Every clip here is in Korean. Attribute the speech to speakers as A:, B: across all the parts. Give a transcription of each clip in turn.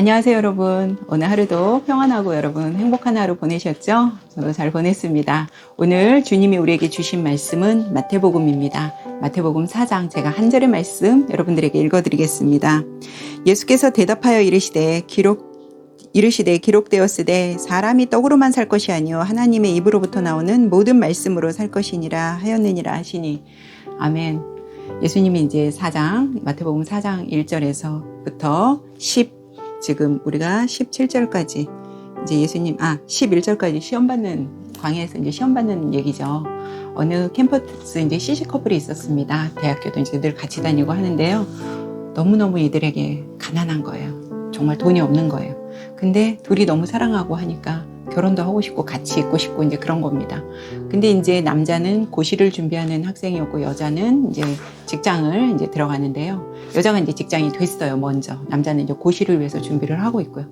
A: 안녕하세요 여러분. 오늘 하루도 평안하고 여러분 행복한 하루 보내셨죠? 저도 잘 보냈습니다. 오늘 주님이 우리에게 주신 말씀은 마태복음입니다. 마태복음 4장 제가 한 절의 말씀 여러분들에게 읽어드리겠습니다. 예수께서 대답하여 이르시되 기록되었으되 사람이 떡으로만 살 것이 아니요 하나님의 입으로부터 나오는 모든 말씀으로 살 것이니라 하였느니라 하시니 아멘. 예수님이 이제 마태복음 4장 1절에서부터 지금 우리가 17절까지 이제 11절까지 광야에서 이제 시험 받는 얘기죠. 어느 캠퍼스 이제 CC 커플이 있었습니다. 대학교도 이제 늘 같이 다니고 하는데요. 너무너무 이들에게 가난한 거예요. 정말 돈이 없는 거예요. 근데 둘이 너무 사랑하고 하니까 결혼도 하고 싶고 같이 있고 싶고 이제 그런 겁니다. 근데 이제 남자는 고시를 준비하는 학생이었고 여자는 이제 직장을 이제 들어가는데요. 여자가 이제 직장이 됐어요, 먼저. 남자는 이제 고시를 위해서 준비를 하고 있고요.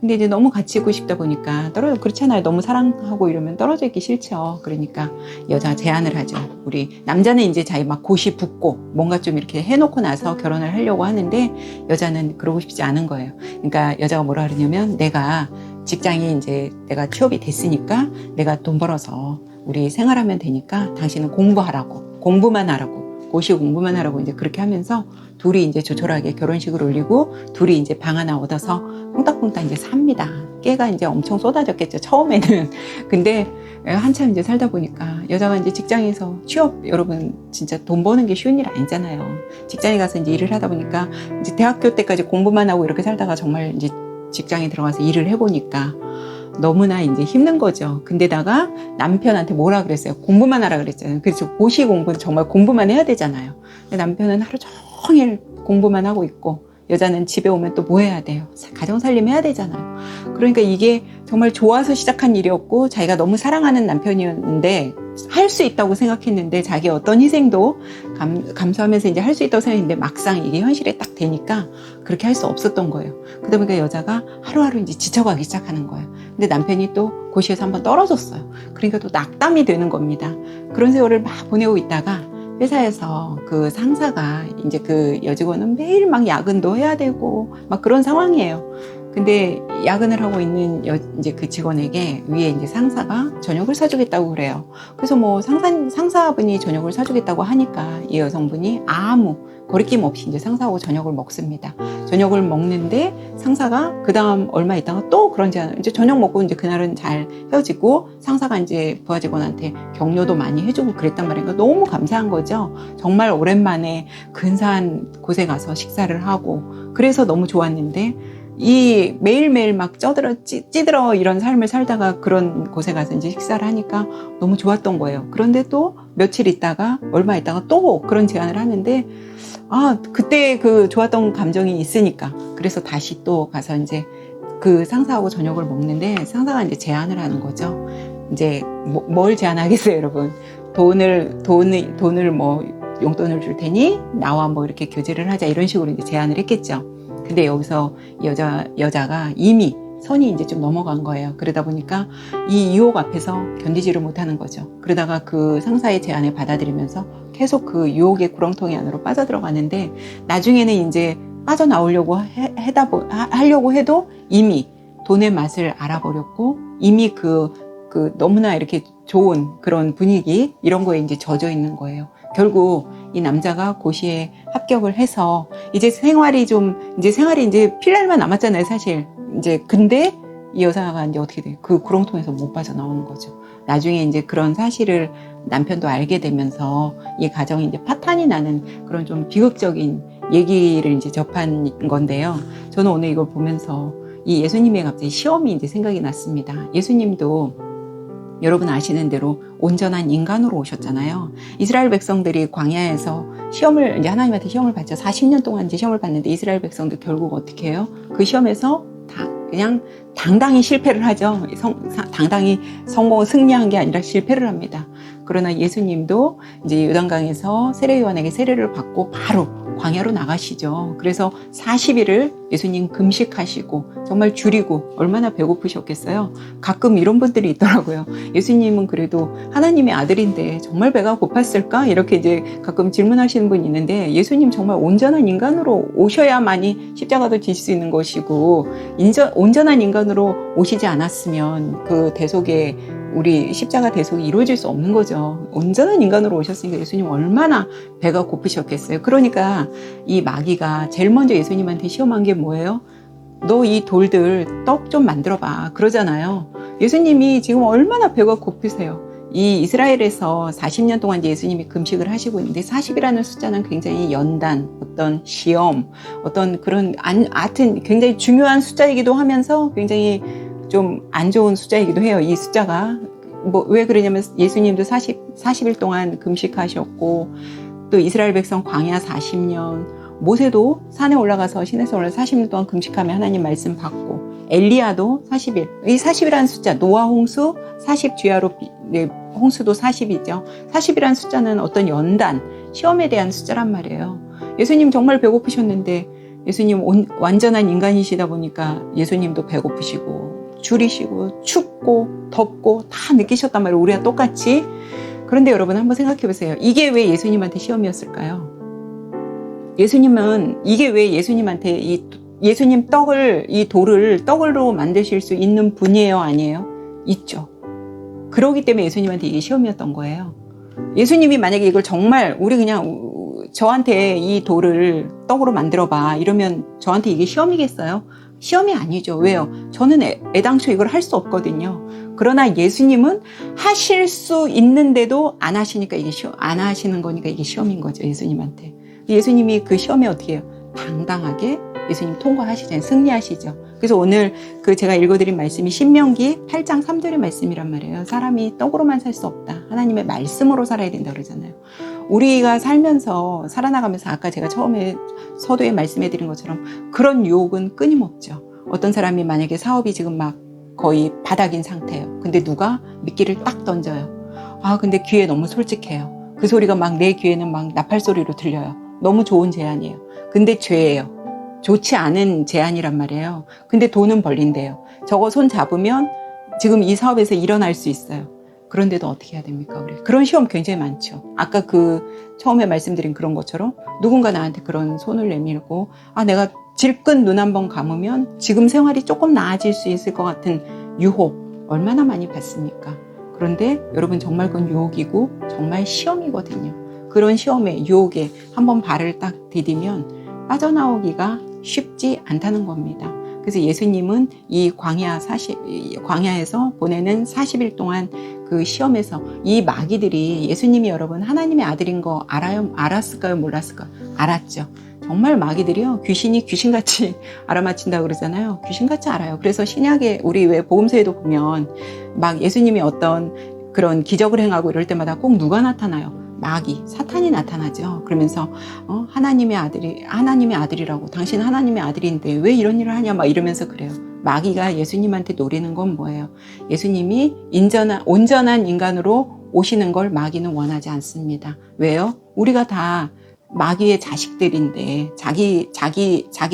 A: 근데 이제 너무 같이 있고 싶다 보니까 그렇잖아요. 너무 사랑하고 이러면 떨어져 있기 싫죠. 그러니까 여자가 제안을 하죠. 우리 남자는 이제 자기 막 고시 붙고 뭔가 좀 이렇게 해놓고 나서 결혼을 하려고 하는데 여자는 그러고 싶지 않은 거예요. 그러니까 여자가 뭐라 그러냐면 내가 취업이 됐으니까 내가 돈 벌어서 우리 생활하면 되니까 당신은 공부만 하라고 고시 공부만 하라고 이제 그렇게 하면서 둘이 이제 조촐하게 결혼식을 올리고 둘이 이제 방 하나 얻어서 콩닥콩닥 이제 삽니다. 깨가 이제 엄청 쏟아졌겠죠, 처음에는. 근데 한참 이제 살다 보니까 여자가 이제 직장에서 여러분 진짜 돈 버는 게 쉬운 일 아니잖아요. 직장에 가서 이제 일을 하다 보니까 이제 대학교 때까지 공부만 하고 이렇게 살다가 정말 이제 직장에 들어가서 일을 해보니까 너무나 이제 힘든 거죠. 근데다가 남편한테 뭐라 그랬어요? 공부만 하라 그랬잖아요. 그래서 고시 공부는 정말 공부만 해야 되잖아요. 근데 남편은 하루 종일 공부만 하고 있고 여자는 집에 오면 또 뭐 해야 돼요? 가정살림 해야 되잖아요. 그러니까 이게 정말 좋아서 시작한 일이었고 자기가 너무 사랑하는 남편이었는데 할 수 있다고 생각했는데 자기 어떤 희생도 감수하면서 이제 할 수 있다고 생각했는데 막상 이게 현실에 딱 되니까 그렇게 할 수 없었던 거예요. 그러다 보니까 여자가 하루하루 이제 지쳐가기 시작하는 거예요. 근데 남편이 또 고시에서 한번 떨어졌어요. 그러니까 또 낙담이 되는 겁니다. 그런 세월을 막 보내고 있다가 회사에서 그 상사가 이제 그 여직원은 매일 막 야근도 해야 되고 막 그런 상황이에요. 근데 야근을 하고 있는 이제 그 직원에게 위에 이제 상사가 저녁을 사주겠다고 그래요. 그래서 뭐 상사분이 저녁을 사주겠다고 하니까 이 여성분이 아무 거리낌 없이 이제 상사하고 저녁을 먹습니다. 저녁을 먹는데 상사가 그 다음 얼마 있다가 또 그런지 이제 저녁 먹고 이제 그날은 잘 헤어지고 상사가 이제 부하 직원한테 격려도 많이 해주고 그랬단 말이니까 너무 감사한 거죠. 정말 오랜만에 근사한 곳에 가서 식사를 하고 그래서 너무 좋았는데 이 매일매일 막 찌들어 이런 삶을 살다가 그런 곳에 가서 이제 식사를 하니까 너무 좋았던 거예요. 그런데 또 며칠 있다가 얼마 있다가 또 그런 제안을 하는데 그때 그 좋았던 감정이 있으니까 그래서 다시 또 가서 이제 그 상사하고 저녁을 먹는데 상사가 이제 제안을 하는 거죠. 이제 뭘 제안하겠어요, 여러분? 돈을 뭐 용돈을 줄 테니 나와 뭐 이렇게 교제를 하자 이런 식으로 이제 제안을 했겠죠. 근데 여기서 여자가 이미 선이 이제 좀 넘어간 거예요. 그러다 보니까 이 유혹 앞에서 견디지를 못하는 거죠. 그러다가 그 상사의 제안을 받아들이면서 계속 그 유혹의 구렁텅이 안으로 빠져들어가는데 나중에는 이제 빠져나오려고 하려고 해도 이미 돈의 맛을 알아버렸고 이미 그 너무나 이렇게 좋은 그런 분위기 이런 거에 이제 젖어 있는 거예요. 결국 이 남자가 고시에 합격을 해서 이제 생활이 이제 필날만 남았잖아요, 사실. 근데 이 여자가 이제 어떻게 돼요? 그 구렁텅에서 못 빠져나오는 거죠. 나중에 이제 그런 사실을 남편도 알게 되면서 이 가정이 이제 파탄이 나는 그런 좀 비극적인 얘기를 이제 접한 건데요. 저는 오늘 이걸 보면서 이 예수님의 갑자기 시험이 이제 생각이 났습니다. 예수님도 여러분 아시는 대로 온전한 인간으로 오셨잖아요. 이스라엘 백성들이 광야에서 이제 하나님한테 시험을 받죠. 40년 동안 이제 시험을 받는데 이스라엘 백성들 결국 어떻게 해요? 그 시험에서 그냥 당당히 실패를 하죠. 당당히 승리한 게 아니라 실패를 합니다. 그러나 예수님도 이제 요단강에서 세례요한에게 세례를 받고 바로 광야로 나가시죠. 그래서 40일을 예수님 금식하시고 정말 줄이고 얼마나 배고프셨겠어요. 가끔 이런 분들이 있더라고요. 예수님은 그래도 하나님의 아들인데 정말 배가 고팠을까? 이렇게 이제 가끔 질문하시는 분이 있는데, 예수님 정말 온전한 인간으로 오셔야만이 십자가도 질 수 있는 것이고, 온전한 인간으로 오시지 않았으면 그 대속에 우리 십자가 대속이 이루어질 수 없는 거죠. 온전한 인간으로 오셨으니까 예수님 얼마나 배가 고프셨겠어요. 그러니까 이 마귀가 제일 먼저 예수님한테 시험한 게 뭐예요? 너 이 돌들 떡 좀 만들어봐 그러잖아요. 예수님이 지금 얼마나 배가 고프세요. 이 이스라엘에서 40년 동안 이제 예수님이 금식을 하시고 있는데, 40이라는 숫자는 굉장히 연단, 어떤 시험, 어떤 그런 하여튼 굉장히 중요한 숫자이기도 하면서 굉장히 좀 안 좋은 숫자이기도 해요. 이 숫자가 왜 그러냐면, 예수님도 40일 동안 금식하셨고, 또 이스라엘 백성 광야 40년, 모세도 산에 올라가서 신에서 올라가서 40일 동안 금식하며 하나님 말씀 받고, 엘리야도 40일. 이 40이라는 숫자, 노아 홍수 40 주야로 홍수도 40이죠. 40이라는 숫자는 어떤 연단, 시험에 대한 숫자란 말이에요. 예수님 정말 배고프셨는데, 예수님 완전한 인간이시다 보니까 예수님도 배고프시고 줄이시고 춥고 덥고 다 느끼셨단 말이에요. 우리와 똑같이. 그런데 여러분 한번 생각해 보세요. 이게 왜 예수님한테 시험이었을까요? 예수님은 이게 왜 예수님한테 예수님 이 돌을 떡으로 만드실 수 있는 분이에요, 아니에요? 있죠. 그러기 때문에 예수님한테 이게 시험이었던 거예요. 예수님이 만약에 이걸 정말 저한테 이 돌을 떡으로 만들어봐 이러면 저한테 이게 시험이겠어요? 시험이 아니죠. 왜요? 저는 애당초 이걸 할 수 없거든요. 그러나 예수님은 하실 수 있는데도 안 하시니까 안 하시는 거니까 이게 시험인 거죠, 예수님한테. 예수님이 그 시험에 어떻게 해요? 당당하게 예수님 통과하시잖아요. 승리하시죠. 그래서 오늘 제가 읽어드린 말씀이 신명기 8장 3절의 말씀이란 말이에요. 사람이 떡으로만 살 수 없다. 하나님의 말씀으로 살아야 된다 그러잖아요. 우리가 살면서 살아나가면서 아까 제가 처음에 서두에 말씀해드린 것처럼 그런 유혹은 끊임없죠. 어떤 사람이 만약에 사업이 지금 막 거의 바닥인 상태예요. 근데 누가 미끼를 딱 던져요. 근데 귀에 너무 솔직해요. 그 소리가 막 내 귀에는 막 나팔 소리로 들려요. 너무 좋은 제안이에요. 근데 죄예요. 좋지 않은 제안이란 말이에요. 근데 돈은 벌린대요. 저거 손 잡으면 지금 이 사업에서 일어날 수 있어요. 그런데도 어떻게 해야 됩니까, 우리? 그런 시험 굉장히 많죠. 아까 처음에 말씀드린 그런 것처럼 누군가 나한테 그런 손을 내밀고, 내가 질끈 눈 한번 감으면 지금 생활이 조금 나아질 수 있을 것 같은 유혹 얼마나 많이 받습니까? 그런데 여러분 정말 그건 유혹이고 정말 시험이거든요. 그런 시험에, 유혹에 한번 발을 딱 디디면 빠져나오기가 쉽지 않다는 겁니다. 그래서 예수님은 이 광야에서 보내는 40일 동안 그 시험에서 이 마귀들이 예수님이 여러분 하나님의 아들인 거 알았을까요? 몰랐을까요? 알았죠. 정말 마귀들이요, 귀신이 귀신같이 알아맞힌다고 그러잖아요. 귀신같이 알아요. 그래서 신약에 우리 왜 복음서에도 보면 막 예수님이 어떤 그런 기적을 행하고 이럴 때마다 꼭 누가 나타나요? 마귀, 사탄이 나타나죠. 그러면서 하나님의 아들이라고, 당신은 하나님의 아들인데 왜 이런 일을 하냐 막 이러면서 그래요. 마귀가 예수님한테 노리는 건 뭐예요? 예수님이 온전한 인간으로 오시는 걸 마귀는 원하지 않습니다. 왜요? 우리가 다 마귀의 자식들인데, 자기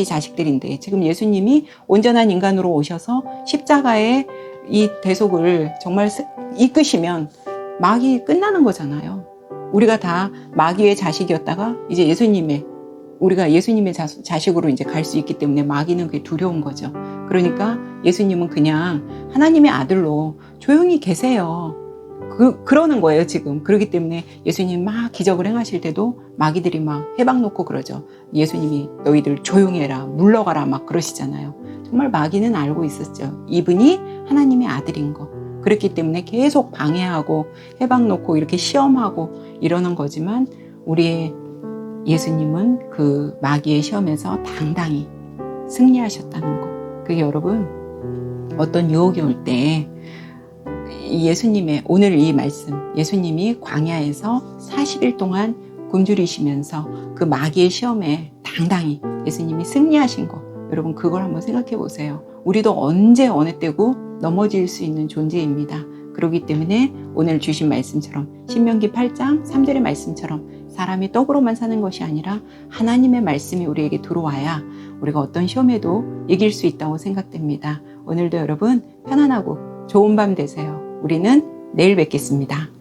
A: 자식들인데, 지금 예수님이 온전한 인간으로 오셔서 십자가의 이 대속을 정말 이끄시면 마귀 끝나는 거잖아요. 우리가 다 마귀의 자식이었다가 이제 우리가 예수님의 자식으로 이제 갈 수 있기 때문에 마귀는 그게 두려운 거죠. 그러니까 예수님은 그냥 하나님의 아들로 조용히 계세요. 그러는 거예요, 지금. 그렇기 때문에 예수님 막 기적을 행하실 때도 마귀들이 막 해박 놓고 그러죠. 예수님이 너희들 조용히 해라, 물러가라 막 그러시잖아요. 정말 마귀는 알고 있었죠. 이분이 하나님의 아들인 거. 그렇기 때문에 계속 방해하고 해박 놓고 이렇게 시험하고 이러는 거지만, 우리의 예수님은 그 마귀의 시험에서 당당히 승리하셨다는 거. 그게 여러분, 어떤 유혹이 올 때 예수님의 오늘 이 말씀, 예수님이 광야에서 40일 동안 굶주리시면서 그 마귀의 시험에 당당히 예수님이 승리하신 거, 여러분 그걸 한번 생각해 보세요. 우리도 언제 어느 때고 넘어질 수 있는 존재입니다. 그렇기 때문에 오늘 주신 말씀처럼 신명기 8장 3절의 말씀처럼 사람이 떡으로만 사는 것이 아니라 하나님의 말씀이 우리에게 들어와야 우리가 어떤 시험에도 이길 수 있다고 생각됩니다. 오늘도 여러분 편안하고 좋은 밤 되세요. 우리는 내일 뵙겠습니다.